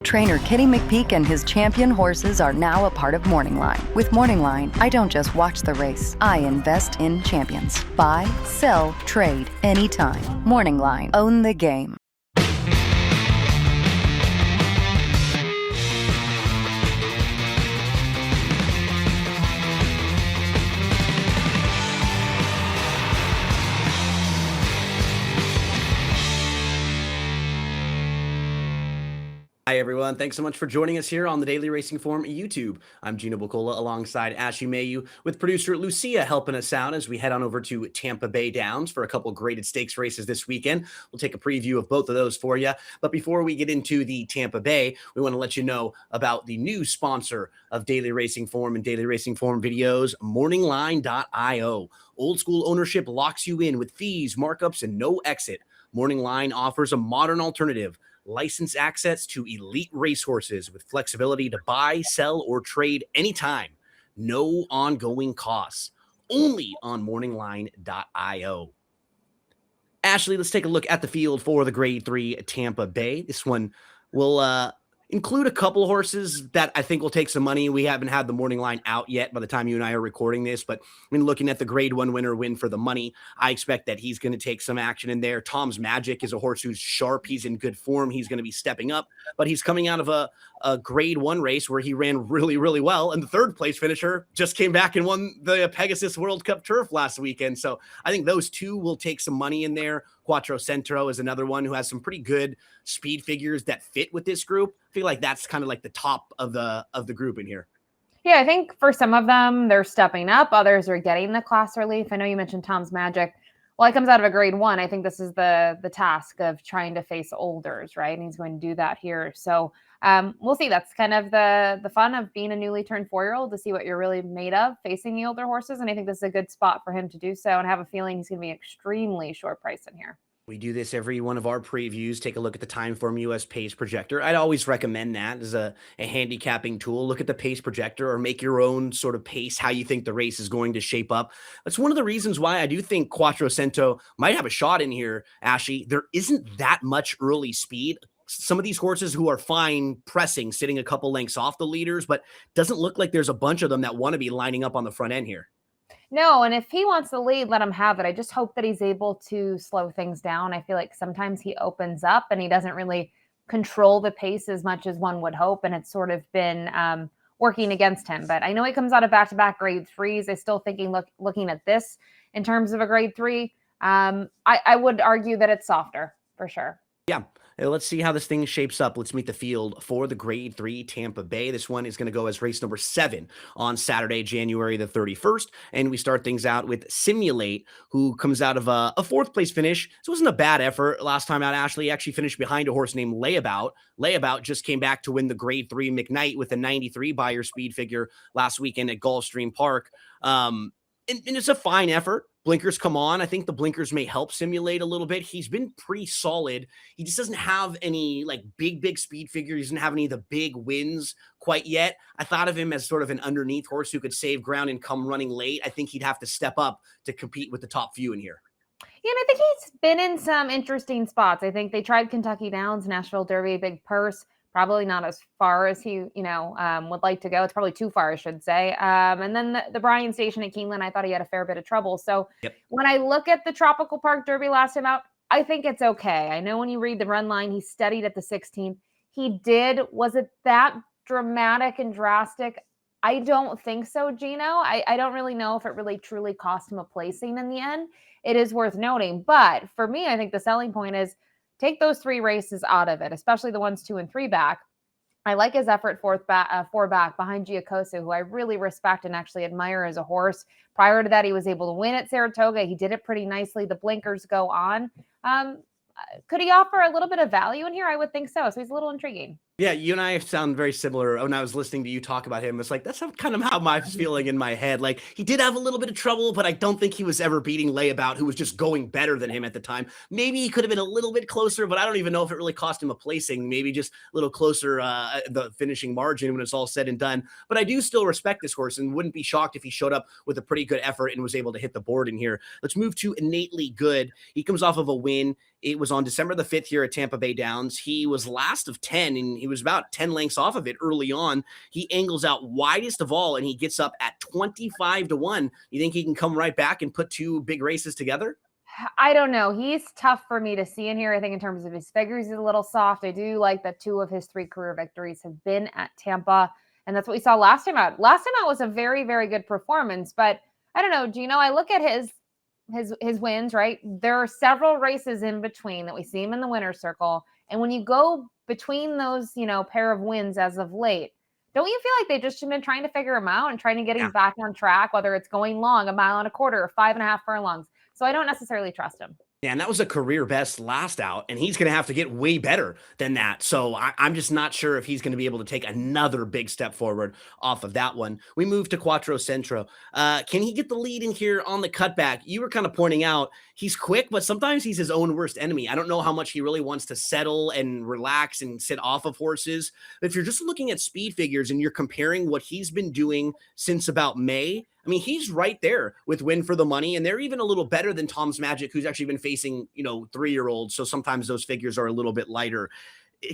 Trainer Kenny McPeak and his champion horses are now a part of Morningline. With Morningline, I don't just watch the race, I invest in champions. Buy, sell, trade, anytime. Morningline, own the game. Hi, everyone. Thanks so much for joining us here on the Daily Racing Form YouTube. I'm Gino Buccola alongside Ashley Mailloux with producer Lucia helping us out as we head on over to Tampa Bay Downs for a couple graded stakes races this weekend. We'll take a preview of both of those for you. But before we get into the Tampa Bay, we want to let you know about the new sponsor of Daily Racing Form and Daily Racing Form videos, Morningline.io. Old school ownership locks you in with fees, markups, and no exit. Morningline offers a modern alternative. License access to elite racehorses with flexibility to buy, sell, or trade anytime. No ongoing costs. Only on morningline.io. Ashley, let's take a look at the field for the Grade 3 Tampa Bay. This one will include a couple of horses that I think will take some money. We haven't had the morning line out yet by the time you and I are recording this, but when looking at the Grade 1 winner win for the money, I expect that he's going to take some action in there. Tom's Magic is a horse who's sharp. He's in good form. He's going to be stepping up, but he's coming out of a Grade 1 race where he ran really, really well. And the third place finisher just came back and won the Pegasus World Cup Turf last weekend. So I think those two will take some money in there. Quattro Centro is another one who has some pretty good speed figures that fit with this group. I feel like that's kind of like the top of the group in here. Yeah, I think for some of them, they're stepping up. Others are getting the class relief. I know you mentioned Tom's Magic. Well, he comes out of a Grade 1. I think this is the task of trying to face olders, right? And he's going to do that here. So we'll see. That's kind of the fun of being a newly turned 4-year-old, to see what you're really made of facing the older horses. And I think this is a good spot for him to do so. And I have a feeling he's going to be extremely short price in here. We do this every one of our previews. Take a look at the Timeform US Pace Projector. I'd always recommend that as a handicapping tool. Look at the pace projector or make your own sort of pace, how you think the race is going to shape up. That's one of the reasons why I do think Quattro Centro might have a shot in here, Ashley. There isn't that much early speed. Some of these horses who are fine pressing, sitting a couple lengths off the leaders, but doesn't look like there's a bunch of them that want to be lining up on the front end here. No, and if he wants the lead, let him have it. I just hope that he's able to slow things down. I feel like sometimes he opens up and he doesn't really control the pace as much as one would hope, and it's sort of been working against him. But I know he comes out of back-to-back Grade 3s. I still thinking, looking at this in terms of a Grade 3, I would argue that it's softer for sure. Yeah. Let's see how this thing shapes up. Let's meet the field for the Grade 3 Tampa Bay. This one is going to go as race number 7 on Saturday, January the 31st. And we start things out with Simulate, who comes out of a 4th place finish. This wasn't a bad effort last time out. Ashley actually finished behind a horse named Layabout. Layabout just came back to win the Grade 3 McKnight with a 93 buyer speed figure last weekend at Gulfstream Park. And it's a fine effort. Blinkers come on. I think the blinkers may help Simulate a little bit. He's been pretty solid. He just doesn't have any like big speed figure. He doesn't have any of the big wins quite yet. I thought of him as sort of an underneath horse who could save ground and come running late. I think he'd have to step up to compete with the top few in here. Yeah, and I think he's been in some interesting spots. I think they tried Kentucky Downs, Nashville Derby, big purse. Probably not as far as he, would like to go. It's probably too far, I should say. And then the Bryan Station at Keeneland, I thought he had a fair bit of trouble. So When I look at the Tropical Park Derby last time out, I think it's okay. I know when you read the run line, he steadied at the 16th. Was it that dramatic and drastic? I don't think so, Gino. I don't really know if it really truly cost him a placing in the end. It is worth noting. But for me, I think the selling point is, take those 3 races out of it, especially the ones 2 and 3 back. I like his effort 4 back behind Giacosa, who I really respect and actually admire as a horse. Prior to that, he was able to win at Saratoga. He did it pretty nicely. The blinkers go on. Could he offer a little bit of value in here? I would think so. So he's a little intriguing. Yeah, you and I sound very similar. When I was listening to you talk about him, it's like, that's kind of how I was feeling in my head. Like, he did have a little bit of trouble, but I don't think he was ever beating Layabout, who was just going better than him at the time. Maybe he could have been a little bit closer, but I don't even know if it really cost him a placing. Maybe just a little closer, the finishing margin when it's all said and done. But I do still respect this horse and wouldn't be shocked if he showed up with a pretty good effort and was able to hit the board in here. Let's move to Innately Good. He comes off of a win. It was on December the 5th here at Tampa Bay Downs. He was last of 10, and he was about 10 lengths off of it early on. He angles out widest of all, and he gets up at 25-1. You think he can come right back and put two big races together? I don't know. He's tough for me to see in here. I think in terms of his figures, he's a little soft. I do like that 2 of his 3 career victories have been at Tampa. And that's what we saw last time out. Last time out was a very, very good performance. But I don't know, Gino, I look at his wins, right? There are several races in between that we see him in the winner's circle. And when you go between those, pair of wins as of late, don't you feel like they just have been trying to figure him out and trying to get him back on track, whether it's going long, 1.25 miles or 5.5 furlongs? So I don't necessarily trust him. Yeah, and that was a career best last out, and he's going to have to get way better than that. So I'm just not sure if he's going to be able to take another big step forward off of that one. We move to Quattro Centro. Can he get the lead in here on the cutback? You were kind of pointing out he's quick, but sometimes he's his own worst enemy. I don't know how much he really wants to settle and relax and sit off of horses. But if you're just looking at speed figures and you're comparing what he's been doing since about May, I mean, he's right there with Win for the Money, and they're even a little better than Tom's Magic, who's actually been facing, 3-year-olds. So sometimes those figures are a little bit lighter.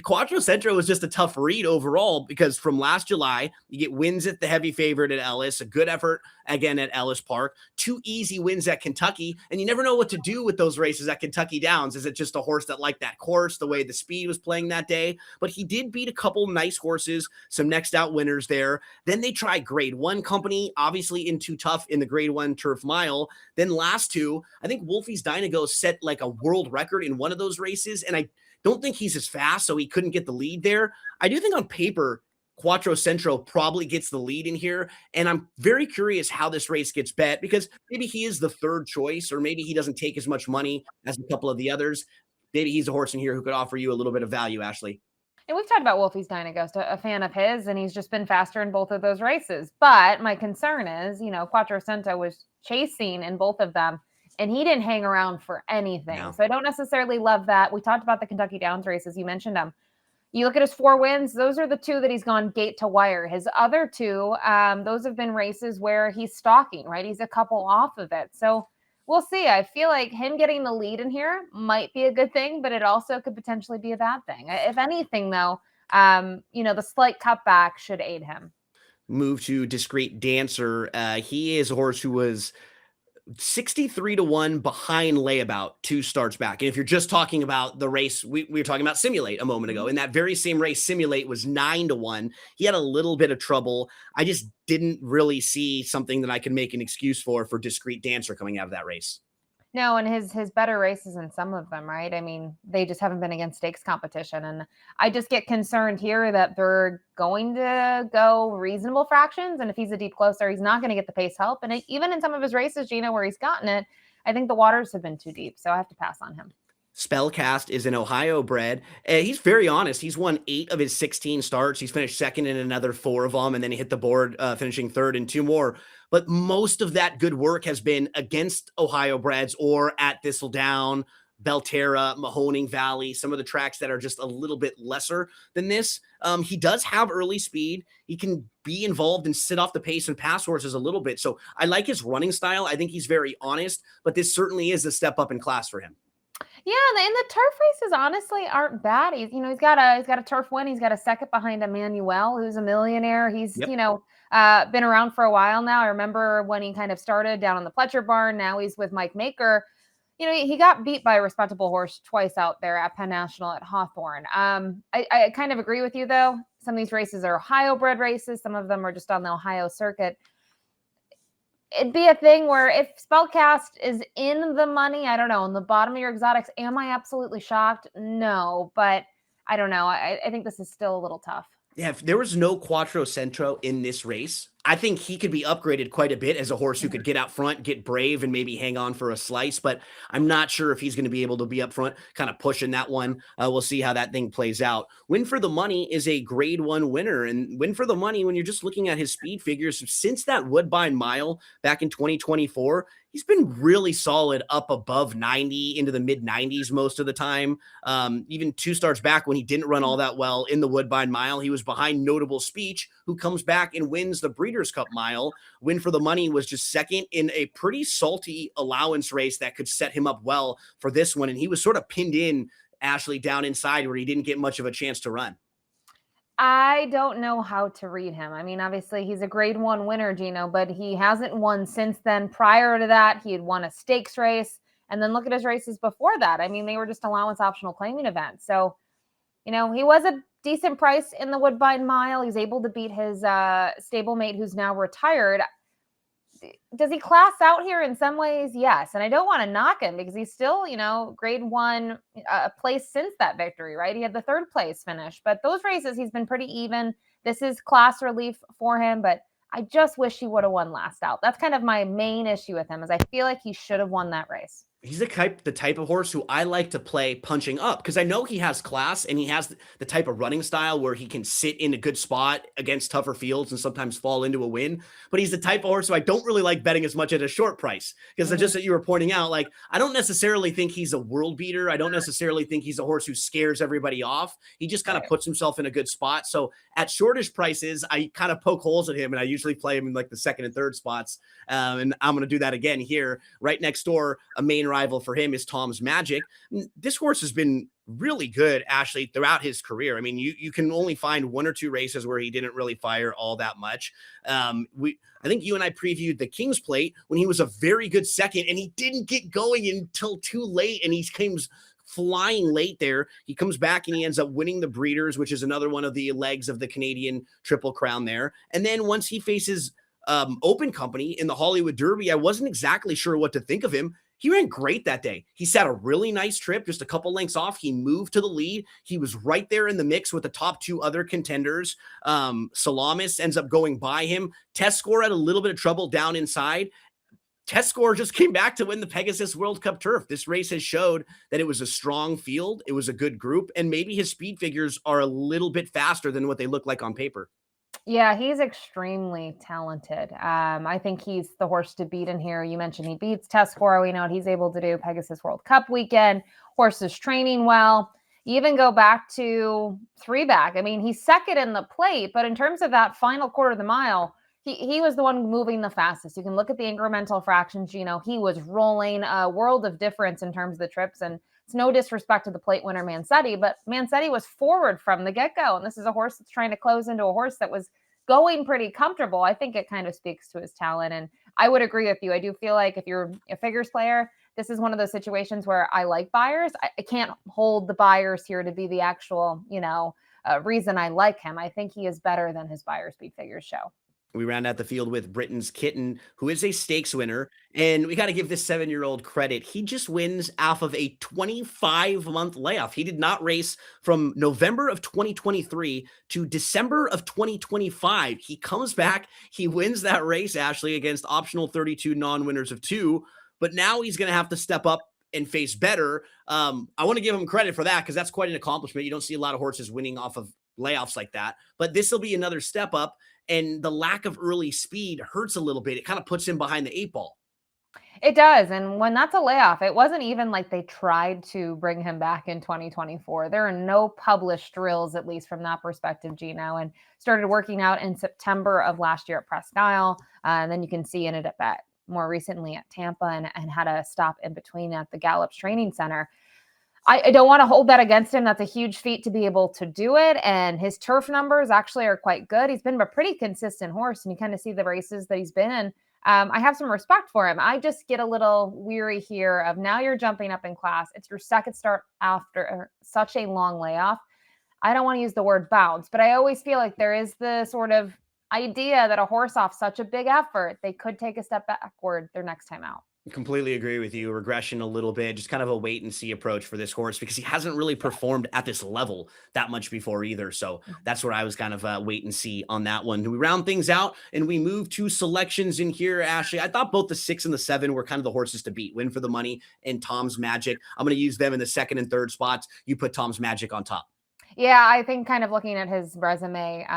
Quattro Centro was just a tough read overall because from last July, you get wins at the heavy favorite at Ellis, a good effort again at Ellis Park, 2 easy wins at Kentucky, and you never know what to do with those races at Kentucky Downs. Is it just a horse that liked that course, the way the speed was playing that day? But he did beat a couple nice horses, some next out winners there. Then they tried Grade 1 Company, obviously in too tough in the Grade 1 Turf Mile. Then last 2, I think Wolfie's Dynago set like a world record in one of those races, and I don't think he's as fast, so he couldn't get the lead there. I do think on paper, Quattro Centro probably gets the lead in here, and I'm very curious how this race gets bet because maybe he is the third choice, or maybe he doesn't take as much money as a couple of the others. Maybe he's a horse in here who could offer you a little bit of value, Ashley. And we've talked about Wolfie's Dynago, a fan of his, and he's just been faster in both of those races. But my concern is, Quattro Centro was chasing in both of them, and he didn't hang around for anything. No. So I don't necessarily love that. We talked about the Kentucky Downs races. You mentioned them. You look at his 4 wins. Those are the 2 that he's gone gate to wire. His other 2, those have been races where he's stalking, right? He's a couple off of it. So we'll see. I feel like him getting the lead in here might be a good thing, but it also could potentially be a bad thing. If anything, though, the slight cutback should aid him. Move to Discreet Dancer. He is a horse who was 63-1 behind Layabout 2 starts back. And if you're just talking about the race, we were talking about Simulate a moment ago. In that very same race, Simulate was 9-1. He had a little bit of trouble. I just didn't really see something that I could make an excuse for Discreet Dancer coming out of that race. No, and his better races in some of them, right? I mean, they just haven't been against stakes competition. And I just get concerned here that they're going to go reasonable fractions. And if he's a deep closer, he's not going to get the pace help. And even in some of his races, Gino, where he's gotten it, I think the waters have been too deep. So I have to pass on him. Spellcast is an Ohio bred. He's very honest. He's won 8 of his 16 starts. He's finished second in another 4 of them, and then he hit the board, finishing third in 2 more. But most of that good work has been against Ohio breds or at Thistledown, Belterra, Mahoning Valley, some of the tracks that are just a little bit lesser than this. He does have early speed. He can be involved and sit off the pace and pass horses a little bit. So I like his running style. I think he's very honest, but this certainly is a step up in class for him. Yeah, and the turf races honestly aren't bad. He's got a turf win. He's got a second behind Emmanuel, who's a millionaire. He's been around for a while now. I remember when he kind of started down in the Pletcher barn. Now he's with Mike Maker. He got beat by a respectable horse twice out there at Penn National at Hawthorne. I kind of agree with you though. Some of these races are Ohio bred races. Some of them are just on the Ohio circuit. It'd be a thing where if Spellcast is in the money, I don't know, in the bottom of your exotics, am I absolutely shocked? No, but I don't know. I think this is still a little tough. Yeah, if there was no Quattro Centro in this race, I think he could be upgraded quite a bit as a horse who could get out front, get brave, and maybe hang on for a slice. But I'm not sure if he's going to be able to be up front, kind of pushing that one. We'll see how that thing plays out. Win for the Money is a Grade 1 winner. And Win for the Money, when you're just looking at his speed figures, since that Woodbine Mile back in 2024, he's been really solid up above 90 into the mid 90s most of the time. Even 2 starts back when he didn't run all that well in the Woodbine Mile, he was behind Notable Speech, who comes back and wins the Breeders' Cup Mile. Win for the Money was just second in a pretty salty allowance race that could set him up well for this one. And he was sort of pinned in, Ashley, down inside where he didn't get much of a chance to run. I don't know how to read him. I mean, obviously he's a grade 1 winner, Gino, but he hasn't won since then. Prior to that, he had won a stakes race. And then look at his races before that. I mean, they were just allowance optional claiming events. So, he was a decent price in the Woodbine Mile. He's able to beat his stablemate who's now retired. Does he class out here in some ways? Yes. And I don't want to knock him because he's still, grade 1 place since that victory, right? He had the 3rd place finish, but those races, he's been pretty even. This is class relief for him, but I just wish he would have won last out. That's kind of my main issue with him is I feel like he should have won that race. He's the type of horse who I like to play punching up because I know he has class and he has the type of running style where he can sit in a good spot against tougher fields and sometimes fall into a win. But he's the type of horse who I don't really like betting as much at a short price because just that you were pointing out, like, I don't necessarily think he's a world beater. I don't necessarily think he's a horse who scares everybody off. He just kind of puts himself in a good spot. So at shortish prices, I kind of poke holes at him and I usually play him in like the 2nd and 3rd spots. And I'm going to do that again here. Right next door, a main rival for him is Tom's Magic. This horse has been really good, Ashley, throughout his career. I mean, you can only find 1 or 2 races where he didn't really fire all that much. I think you and I previewed the King's Plate when he was a very good second and he didn't get going until too late and he came flying late there. He comes back and he ends up winning the Breeders, which is another one of the legs of the Canadian Triple Crown there. And then once he faces Open Company in the Hollywood Derby, I wasn't exactly sure what to think of him. He ran great that day. He sat a really nice trip, just a couple lengths off. He moved to the lead. He was right there in the mix with the top 2 other contenders. Salamis ends up going by him. Test Score had a little bit of trouble down inside. Test Score just came back to win the Pegasus World Cup Turf. This race has showed that it was a strong field. It was a good group, and maybe his speed figures are a little bit faster than what they look like on paper. Yeah, he's extremely talented. I think he's the horse to beat in here. You mentioned he beats Test Score. We know what he's able to do. Pegasus World Cup weekend. Horse is training well. You even go back to 3-back. I mean, he's 2nd in the plate, but in terms of that final quarter of the mile, he was the one moving the fastest. You can look at the incremental fractions, Gino. He was rolling a world of difference in terms of the trips, and it's no disrespect to the plate winner Mancetti, but Mancetti was forward from the get-go, and this is a horse that's trying to close into a horse that was going pretty comfortable. I think it kind of speaks to his talent, and I would agree with you. I do feel like if you're a figures player, this is one of those situations where I like buyers. I can't hold the buyers here to be the actual, reason I like him. I think he is better than his buyer speed figures show. We round out the field with Britain's Kitten, who is a stakes winner. And we got to give this 7-year-old credit. He just wins off of a 25-month layoff. He did not race from November of 2023 to December of 2025. He comes back. He wins that race, Ashley, against optional 32 non-winners of 2. But now he's going to have to step up and face better. I want to give him credit for that because that's quite an accomplishment. You don't see a lot of horses winning off of layoffs like that. But this will be another step up. And the lack of early speed hurts a little bit. It kind of puts him behind the 8 ball. It does. And when that's a layoff, it wasn't even like they tried to bring him back in 2024. There are no published drills, at least from that perspective, Gino, and started working out in September of last year at Presque Isle. And then you can see ended up at more recently at Tampa and had a stop in between at the Gallops Training Center. I don't want to hold that against him. That's a huge feat to be able to do it. And his turf numbers actually are quite good. He's been a pretty consistent horse, and you kind of see the races that he's been in. I have some respect for him. I just get a little weary here of now you're jumping up in class. It's your 2nd start after such a long layoff. I don't want to use the word bounce, but I always feel like there is the sort of idea that a horse off such a big effort, they could take a step backward their next time out. Completely agree with you. Regression a little bit, just kind of a wait and see approach for this horse because he hasn't really performed at this level that much before either. So that's where I was kind of wait and see on that one. We round things out and we move to selections in here, Ashley. I thought both the 6 and the 7 were kind of the horses to beat. Win for the Money and Tom's Magic. I'm going to use them in the 2nd and 3rd spots. You put Tom's Magic on top. Yeah, I think kind of looking at his resume,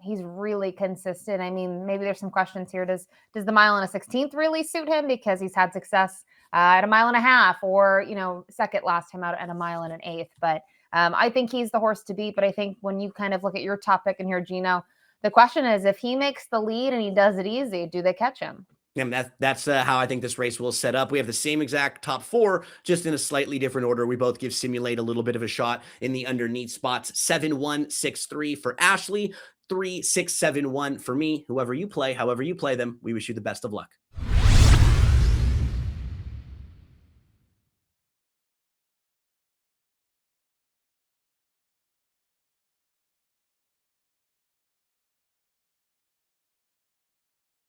he's really consistent. I mean, maybe there's some questions here. Does the mile and a 16th really suit him because he's had success at a mile and a half or, 2nd last time out at a mile and an 1/8. But I think he's the horse to beat. But I think when you kind of look at your top pick in here, Gino, the question is if he makes the lead and he does it easy, do they catch him? And that's how I think this race will set up. We have the same exact top four, just in a slightly different order. We both give Simulate a little bit of a shot in the underneath spots. 7-1-6-3 for Ashley, 3-6-7-1 for me. Whoever you play, however you play them, we wish you the best of luck.